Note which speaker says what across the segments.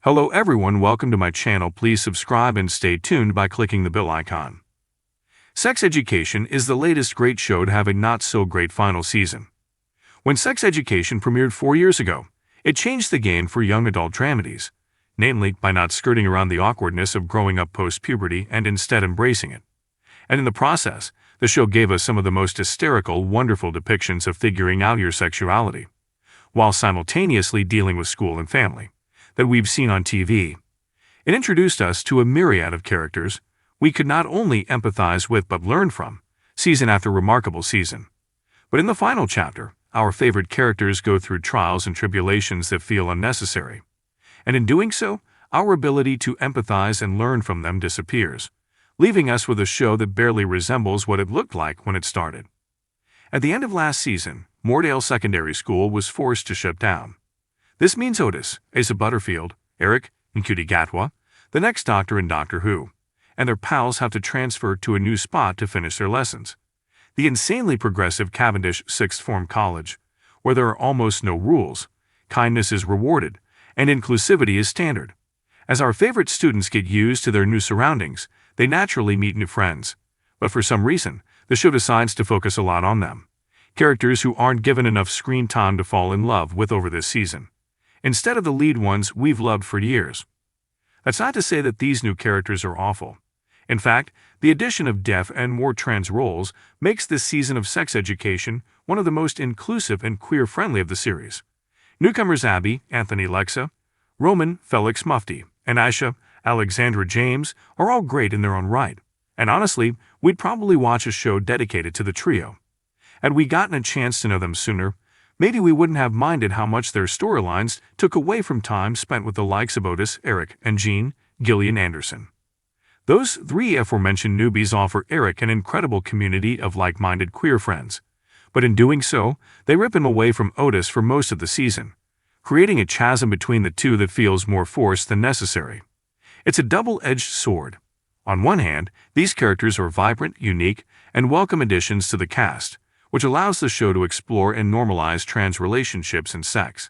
Speaker 1: Hello everyone, welcome to my channel. Please subscribe and stay tuned by clicking the bell icon. Sex Education is the latest great show to have a not-so-great final season. When Sex Education premiered 4 years ago, it changed the game for young adult dramedies, namely by not skirting around the awkwardness of growing up post-puberty and instead embracing it. And in the process, the show gave us some of the most hysterical, wonderful depictions of figuring out your sexuality, while simultaneously dealing with school and family, that we've seen on TV. It introduced us to a myriad of characters we could not only empathize with but learn from, season after remarkable season. But in the final chapter, our favorite characters go through trials and tribulations that feel unnecessary. And in doing so, our ability to empathize and learn from them disappears, leaving us with a show that barely resembles what it looked like when it started. At the end of last season, Moordale Secondary School was forced to shut down. This means Otis, Asa Butterfield, Eric, and Ncuti Gatwa, the next Doctor in Doctor Who, and their pals have to transfer to a new spot to finish their lessons. The insanely progressive Cavendish Sixth Form College, where there are almost no rules, kindness is rewarded, and inclusivity is standard. As our favorite students get used to their new surroundings, they naturally meet new friends. But for some reason, the show decides to focus a lot on them. Characters who aren't given enough screen time to fall in love with over this season, instead of the lead ones we've loved for years. That's not to say that these new characters are awful. In fact, the addition of deaf and more trans roles makes this season of Sex Education one of the most inclusive and queer-friendly of the series. Newcomers Abby, Anthony Lexa, Roman, Felix Mufti, and Aisha, Alexandra James are all great in their own right. And honestly, we'd probably watch a show dedicated to the trio. Had we gotten a chance to know them sooner, maybe we wouldn't have minded how much their storylines took away from time spent with the likes of Otis, Eric, and Jean, Gillian Anderson. Those three aforementioned newbies offer Eric an incredible community of like-minded queer friends, but in doing so, they rip him away from Otis for most of the season, creating a chasm between the two that feels more forced than necessary. It's a double-edged sword. On one hand, these characters are vibrant, unique, and welcome additions to the cast, which allows the show to explore and normalize trans relationships and sex.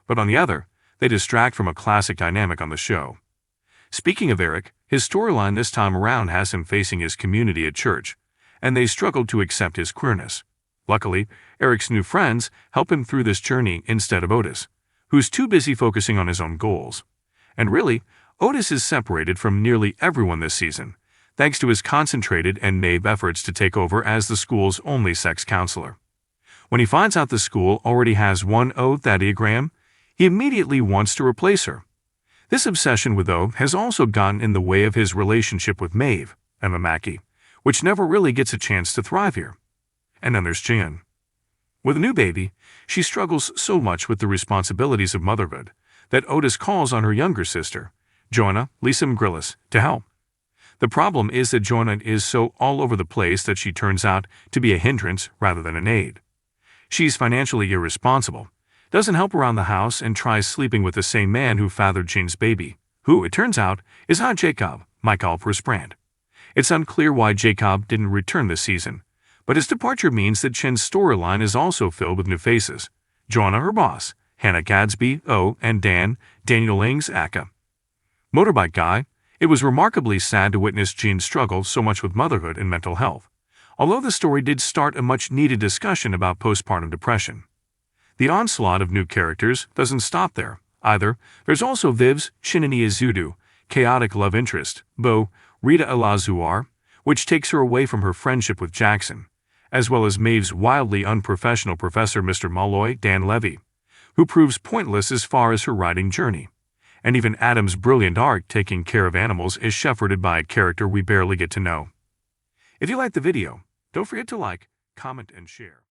Speaker 1: But on the other, they distract from a classic dynamic on the show. Speaking of Eric, his storyline this time around has him facing his community at church, and they struggle to accept his queerness. Luckily, Eric's new friends help him through this journey instead of Otis, who's too busy focusing on his own goals. And really, Otis is separated from nearly everyone this season, thanks to his concentrated and naive efforts to take over as the school's only sex counselor. When he finds out the school already has one O Thaddeogram, he immediately wants to replace her. This obsession with O has also gotten in the way of his relationship with Maeve, Emma Mackey, which never really gets a chance to thrive here. And then there's Jan. With a new baby, she struggles so much with the responsibilities of motherhood that Otis calls on her younger sister, Joanna Lisa McGrillis, to help. The problem is that Joanna is so all over the place that she turns out to be a hindrance rather than an aid. She's financially irresponsible, doesn't help around the house, and tries sleeping with the same man who fathered Jean's baby, who, it turns out, is not Jacob, Michael Persbrand. It's unclear why Jacob didn't return this season, but his departure means that Chen's storyline is also filled with new faces: Joanna, her boss, Hannah Gadsby, O, and Daniel Ings, Aka. Motorbike Guy. It was remarkably sad to witness Jean struggle so much with motherhood and mental health, although the story did start a much-needed discussion about postpartum depression. The onslaught of new characters doesn't stop there, either. There's also Viv's Chinini Izudu, chaotic love interest, Bo, Rita Elazuar, which takes her away from her friendship with Jackson, as well as Maeve's wildly unprofessional professor Mr. Malloy, Dan Levy, who proves pointless as far as her writing journey. And even Adam's brilliant arc taking care of animals is shepherded by a character we barely get to know. If you liked the video, don't forget to like, comment, and share.